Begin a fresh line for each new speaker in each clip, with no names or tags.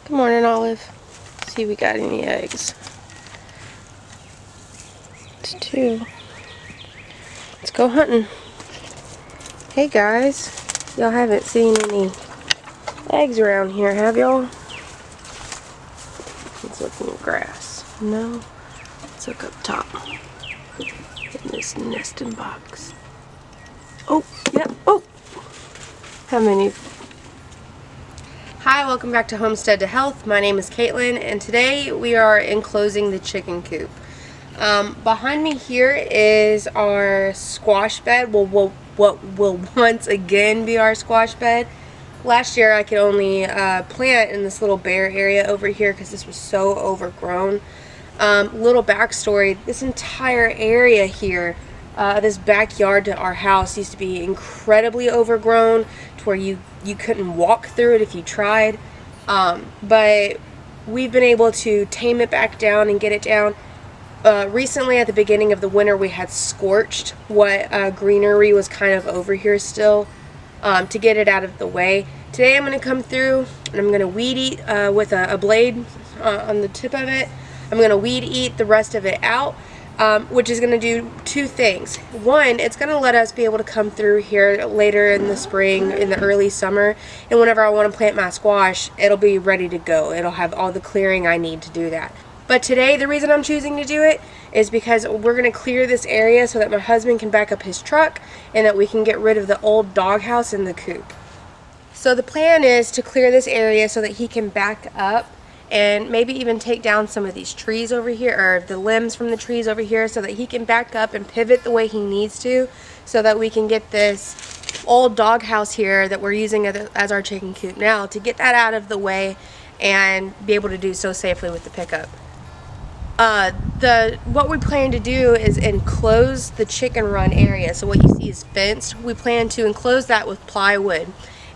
Good morning, Olive. See if we got any eggs. It's 2. Let's go hunting. Hey guys, y'all haven't seen any eggs around here, have y'all? Let's look in the grass. No? Let's look up top. In this nesting box. Oh, yep. Oh! How many? Hi, welcome back to Homestead to Health. My name is Caitlin, and today we are enclosing the chicken coop. Behind me here is our squash bed. What will once again be our squash bed. Last year I could only plant in this little bare area over here because this was so overgrown. Little backstory, this entire area here, this backyard to our house used to be incredibly overgrown to where you couldn't walk through it if you tried. But we've been able to tame it back down and get it down. Recently at the beginning of the winter we had scorched what greenery was kind of over here still to get it out of the way. Today I'm going to come through and I'm going to weed eat with a blade on the tip of it. I'm going to weed eat the rest of it out, which is going to do 2 things. One, it's going to let us be able to come through here later in the spring, in the early summer, and whenever I want to plant my squash, it'll be ready to go. It'll have all the clearing I need to do that. But today, the reason I'm choosing to do it is because we're going to clear this area so that my husband can back up his truck and that we can get rid of the old doghouse in the coop. So the plan is to clear this area so that he can back up and maybe even take down some of these trees over here, or the limbs from the trees over here, so that he can back up and pivot the way he needs to, so that we can get this old doghouse here that we're using as our chicken coop now, to get that out of the way and be able to do so safely with the pickup. What we plan to do is enclose the chicken run area. So what you see is fenced. We plan to enclose that with plywood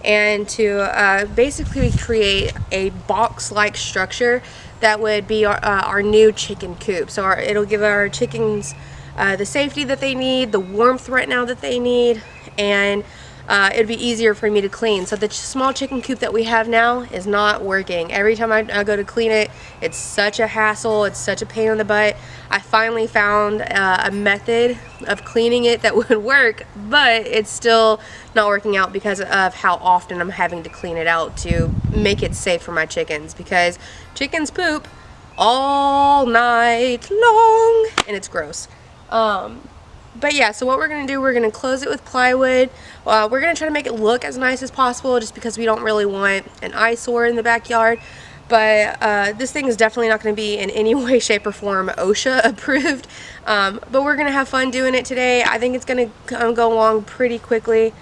and to basically create a box-like structure that would be our new chicken coop. So it'll give our chickens the safety that they need, the warmth right now that they need, and it'd be easier for me to clean. So the small chicken coop that we have now is not working. Every time I go to clean it, it's such a hassle, it's such a pain in the butt. I finally found a method of cleaning it that would work, but it's still not working out because of how often I'm having to clean it out to make it safe for my chickens, because chickens poop all night long and it's gross. But yeah, so what we're going to do, we're going to close it with plywood. We're going to try to make it look as nice as possible just because we don't really want an eyesore in the backyard. But this thing is definitely not going to be in any way, shape, or form OSHA approved. But we're going to have fun doing it today. I think it's going to go along pretty quickly.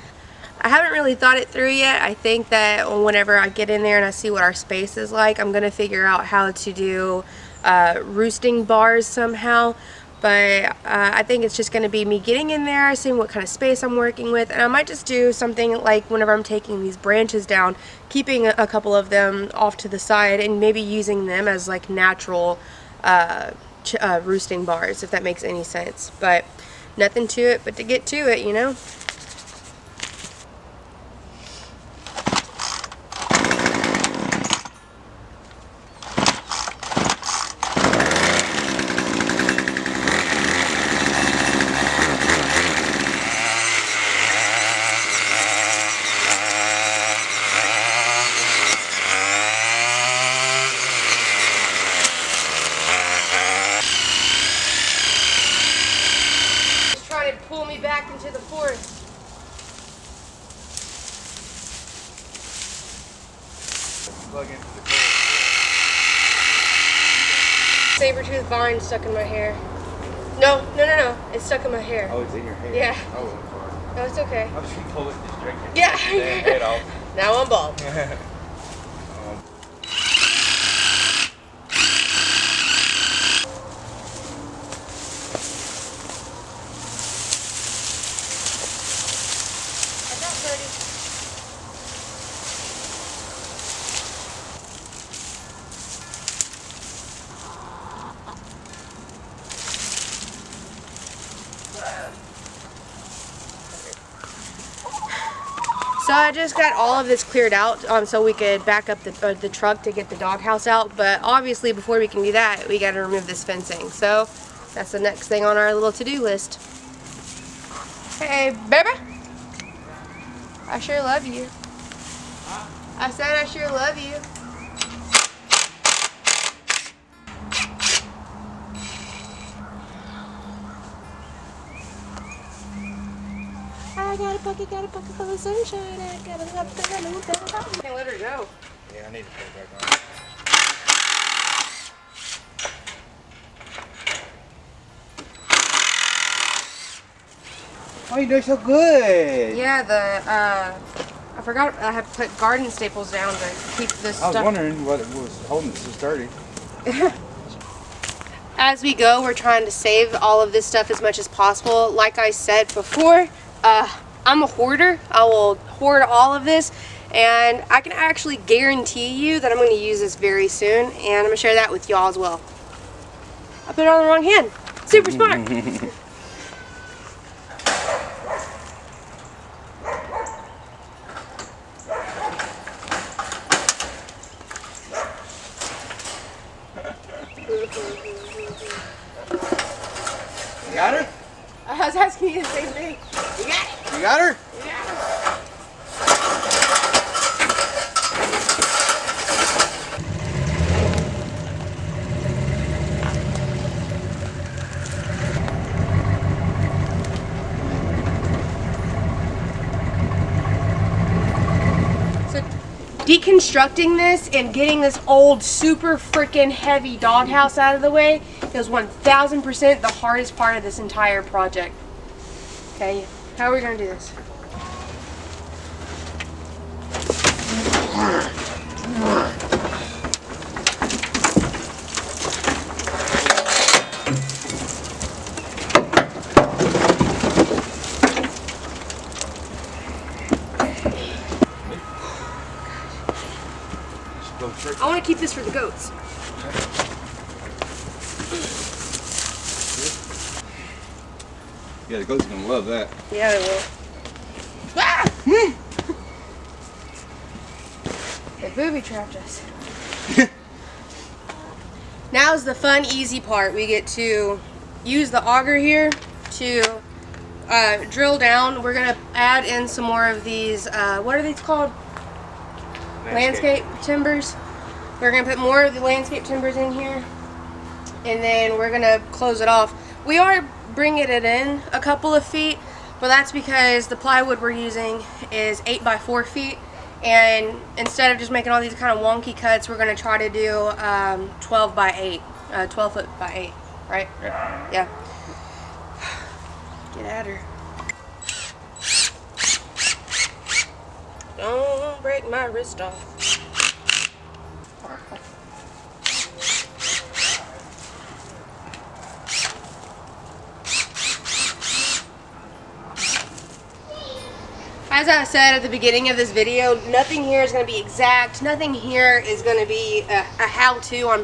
I haven't really thought it through yet. I think that whenever I get in there and I see what our space is like, I'm going to figure out how to do roosting bars somehow. But I think it's just going to be me getting in there, seeing what kind of space I'm working with, and I might just do something like whenever I'm taking these branches down, keeping a couple of them off to the side and maybe using them as like natural roosting bars, if that makes any sense. But nothing to it but to get to it, you know? Pull me back into the forest.
Plug into the
Saber-tooth vine stuck in my hair. No. It's stuck in my hair.
Oh, it's in your hair?
Yeah.
Oh, I'm sorry.
No, it's okay.
I was just pull it and just drink it.
Yeah.
Head off.
Now I'm bald. So I just got all of this cleared out so we could back up the truck to get the doghouse out. But obviously before we can do that, we got to remove this fencing. So that's the next thing on our little to-do list. Hey, baby. I sure love you. I said I sure love you. I got a bucket full of sunshine. I got a can't let her go.
Yeah, I need to put it back on. Oh, you do so good.
Yeah, I forgot I had to put garden staples down to keep this
I was
stuff.
wondering what it was holding it so sturdy.
As we go, we're trying to save all of this stuff as much as possible. Like I said before, I'm a hoarder. I will hoard all of this, and I can actually guarantee you that I'm going to use this very soon, and I'm going to share that with y'all as well. I put it on the wrong hand. Super smart.
You got her?
I was asking you the same thing. You got it.
You got her?
You got it. So deconstructing this and getting this old super freaking heavy doghouse out of the way is 1000% the hardest part of this entire project. Okay, how are we gonna do this? I want to keep this for the goats.
Yeah, the goat's gonna love that.
Yeah, they will. Ah! They booby trapped us. Now's the fun, easy part. We get to use the auger here to drill down. We're gonna add in some more of these. What are these called? Landscape timbers. We're gonna put more of the landscape timbers in here, and then we're gonna close it off. We are bringing it in a couple of feet, but that's because the plywood we're using is 8 by 4 feet, and instead of just making all these kind of wonky cuts, we're gonna try to do 12 by 8, 12 foot by 8, right? Yeah. Get at her. Don't break my wrist off. As I said at the beginning of this video, nothing here is going to be exact. Nothing here is going to be a how-to on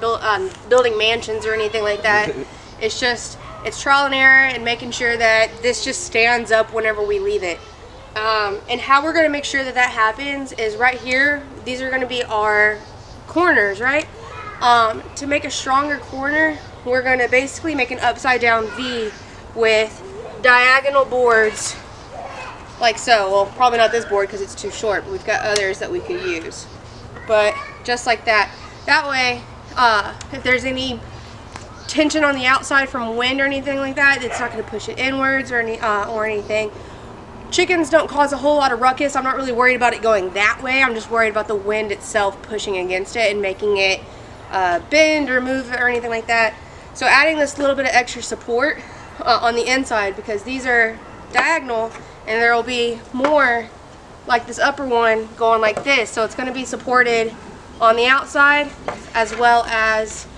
building mansions or anything like that. It's just, it's trial and error and making sure that this just stands up whenever we leave it. And how we're going to make sure that that happens is right here. These are going to be our corners, right? To make a stronger corner, we're going to basically make an upside down V with diagonal boards like so. Well, probably not this board because it's too short, but we've got others that we could use. But just like that. That way, if there's any tension on the outside from wind or anything like that, it's not going to push it inwards or anything. Chickens don't cause a whole lot of ruckus. I'm not really worried about it going that way. I'm just worried about the wind itself pushing against it and making it bend or move or anything like that. So adding this little bit of extra support on the inside, because these are diagonal, and there will be more like this upper one going like this. So it's going to be supported on the outside as well as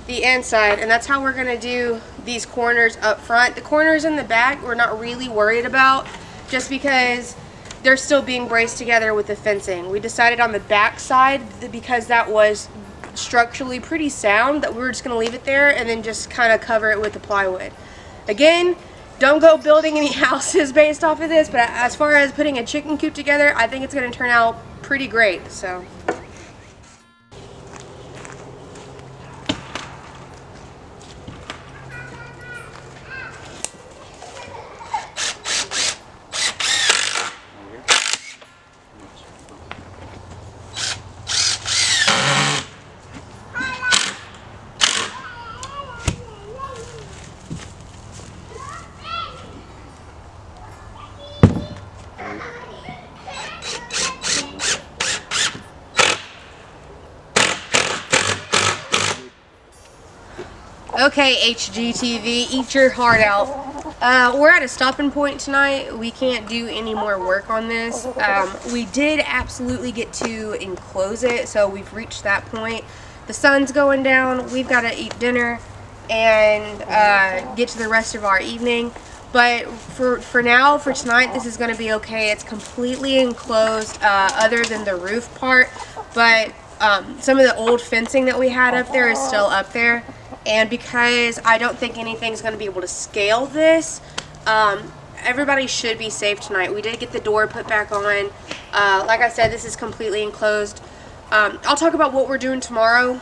the inside, and that's how we're going to do these corners up front. The corners in the back we're not really worried about, just because they're still being braced together with the fencing. We decided on the back side, because that was structurally pretty sound, that we were just going to leave it there and then just kind of cover it with the plywood. Again, don't go building any houses based off of this, but as far as putting a chicken coop together, I think it's going to turn out pretty great. So. Okay, HGTV, eat your heart out. We're at a stopping point tonight. We can't do any more work on this. We did absolutely get to enclose it, so we've reached that point. The sun's going down. We've got to eat dinner and get to the rest of our evening. But for now, for tonight, this is going to be okay. It's completely enclosed other than the roof part, but some of the old fencing that we had up there is still up there. And because I don't think anything's going to be able to scale this, everybody should be safe tonight. We did get the door put back on. Like I said, this is completely enclosed. I'll talk about what we're doing tomorrow,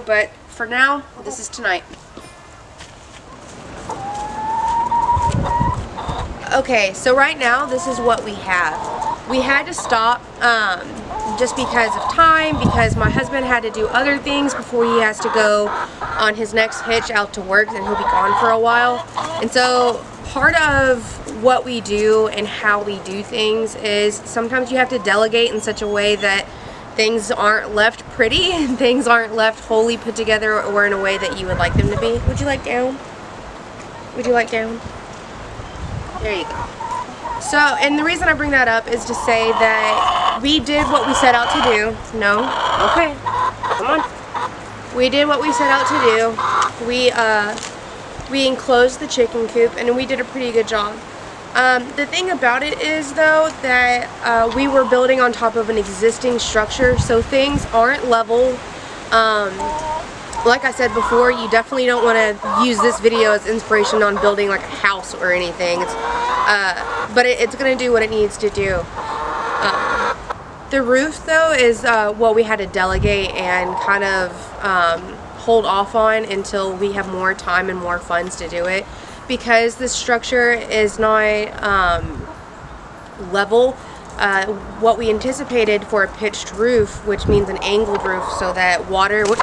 but for now, this is tonight. Okay, so right now, this is what we have. We had to stop just because of time, because my husband had to do other things before he has to go on his next hitch out to work, and he'll be gone for a while. And so part of what we do and how we do things is sometimes you have to delegate in such a way that things aren't left pretty and things aren't left wholly put together or in a way that you would like them to be. Would you like down? Would you like down? There you go. So, and the reason I bring that up is to say that we did what we set out to do. No? Okay. Come on. We did what we set out to do. We enclosed the chicken coop, and we did a pretty good job. The thing about it is, though, that we were building on top of an existing structure, so things aren't level. Like I said before, you definitely don't want to use this video as inspiration on building like a house or anything. But it's going to do what it needs to do. The roof, though, is what we had to delegate and kind of hold off on until we have more time and more funds to do it. Because the structure is not level, what we anticipated for a pitched roof, which means an angled roof, so that water would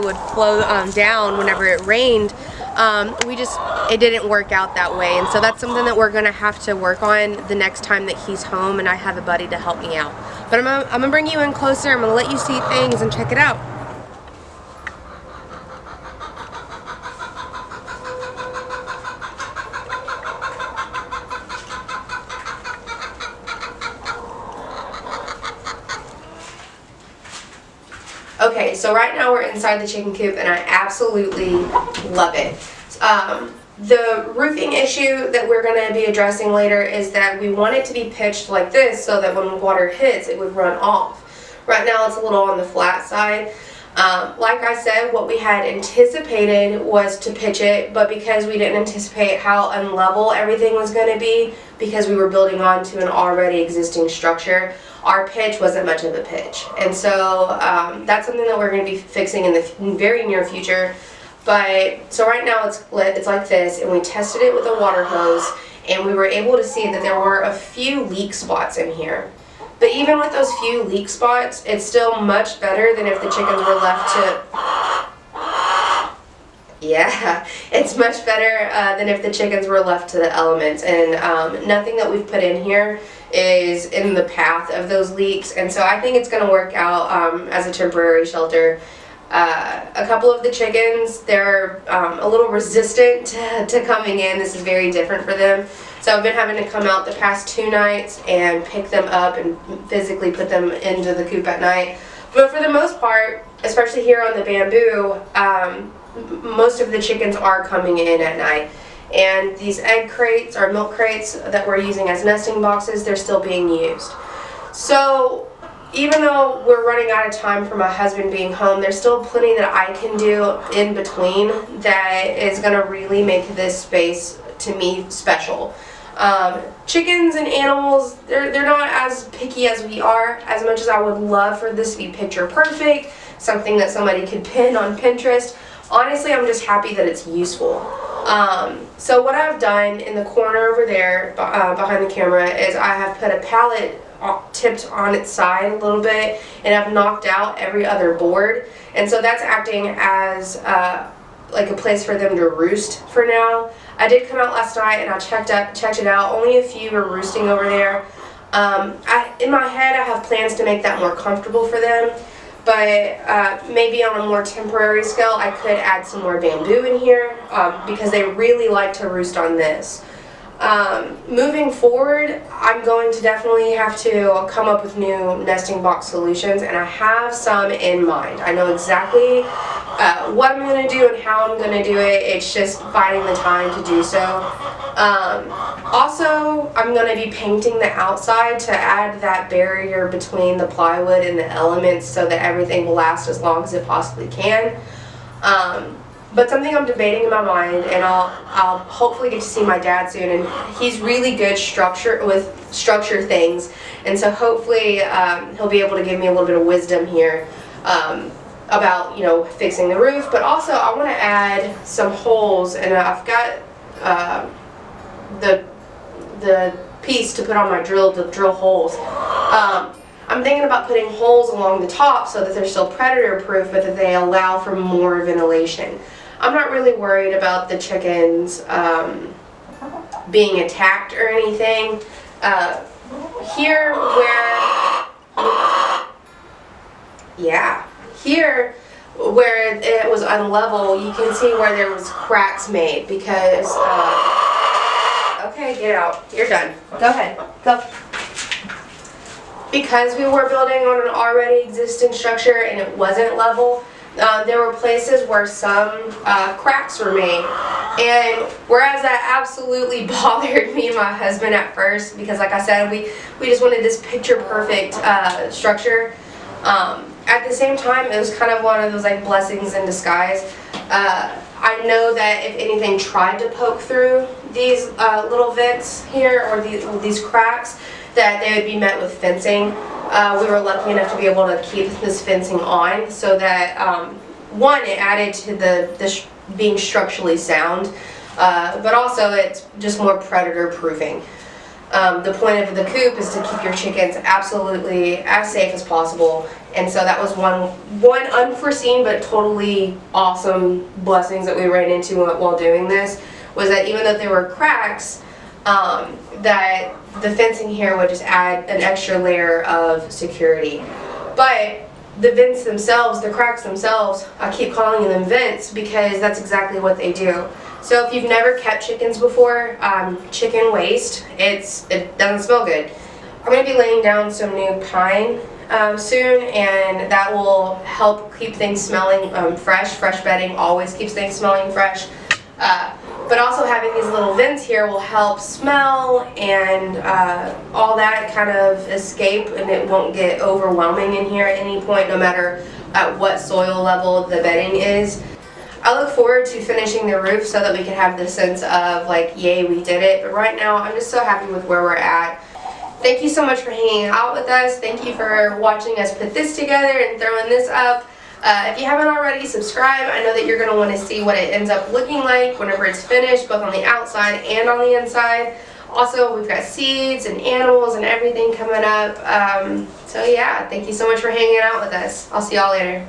would flow down whenever it rained. It didn't work out that way, and so that's something that we're gonna have to work on the next time that he's home and I have a buddy to help me out. But I'm gonna bring you in closer. I'm gonna let you see things and check it out. Okay, so right now we're inside the chicken coop and I absolutely love it. The roofing issue that we're going to be addressing later is that we want it to be pitched like this so that when water hits it would run off. Right now it's a little on the flat side. Like I said, what we had anticipated was to pitch it, but because we didn't anticipate how unlevel everything was going to be, because we were building onto an already existing structure, our pitch wasn't much of a pitch. And so that's something that we're going to be fixing in the very near future. But so right now it's like this, and we tested it with a water hose, and we were able to see that there were a few leak spots in here. But even with those few leak spots, it's still much better than if the chickens were left to... Yeah, it's much better than if the chickens were left to the elements. And nothing that we've put in here is in the path of those leaks. And so I think it's going to work out as a temporary shelter. A couple of the chickens, they're a little resistant to coming in. This is very different for them. So I've been having to come out the past 2 nights and pick them up and physically put them into the coop at night. But for the most part, especially here on the bamboo, most of the chickens are coming in at night. And these egg crates or milk crates that we're using as nesting boxes, they're still being used. So even though we're running out of time for my husband being home, there's still plenty that I can do in between that is going to really make this space, to me, special. Chickens and animals, they're not as picky as we are, as much as I would love for this to be picture perfect, something that somebody could pin on Pinterest. Honestly, I'm just happy that it's useful. So what I've done in the corner over there behind the camera is I have put a pallet tipped on its side a little bit, and I've knocked out every other board, and so that's acting as like a place for them to roost for now. I did come out last night and I checked it out. Only a few were roosting over there. In my head, I have plans to make that more comfortable for them, but maybe on a more temporary scale, I could add some more bamboo in here because they really like to roost on this. Moving forward, I'm going to definitely have to come up with new nesting box solutions, and I have some in mind. I know exactly what I'm going to do and how I'm going to do it. It's just finding the time to do so. Also, I'm going to be painting the outside to add that barrier between the plywood and the elements so that everything will last as long as it possibly can. But something I'm debating in my mind, and I'll hopefully get to see my dad soon, and he's really good with structure things, and so hopefully he'll be able to give me a little bit of wisdom here about, you know, fixing the roof. But also I want to add some holes, and I've got the piece to put on my drill to drill holes. I'm thinking about putting holes along the top so that they're still predator proof, but that they allow for more ventilation. I'm not really worried about the chickens being attacked or anything. Here where it was unlevel, you can see where there was cracks made because, okay, get out, you're done, go ahead, go. Because we were building on an already existing structure and it wasn't level, there were places where some cracks were made. And whereas that absolutely bothered me and my husband at first, because like I said, we just wanted this picture perfect structure, at the same time it was kind of one of those like blessings in disguise. I know that if anything tried to poke through these little vents here or these cracks, that they would be met with fencing. We were lucky enough to be able to keep this fencing on so that one, it added to the being structurally sound, but also it's just more predator proofing. The point of the coop is to keep your chickens absolutely as safe as possible, and so that was one unforeseen but totally awesome blessings that we ran into while doing this, was that even though there were cracks, that the fencing here would just add an extra layer of security. But the vents themselves, the cracks themselves, I keep calling them vents because that's exactly what they do. So if you've never kept chickens before, chicken waste, it doesn't smell good. I'm going to be laying down some new pine soon, and that will help keep things smelling fresh. Fresh bedding always keeps things smelling fresh. But also having these little vents here will help smell and all that kind of escape, and it won't get overwhelming in here at any point, no matter at what soil level the bedding is. I look forward to finishing the roof so that we can have the sense of like, yay, we did it. But right now, I'm just so happy with where we're at. Thank you so much for hanging out with us. Thank you for watching us put this together and throwing this up. If you haven't already, subscribe. I know that you're going to want to see what it ends up looking like whenever it's finished, both on the outside and on the inside. Also, we've got seeds and animals and everything coming up. So yeah, thank you so much for hanging out with us. I'll see y'all later.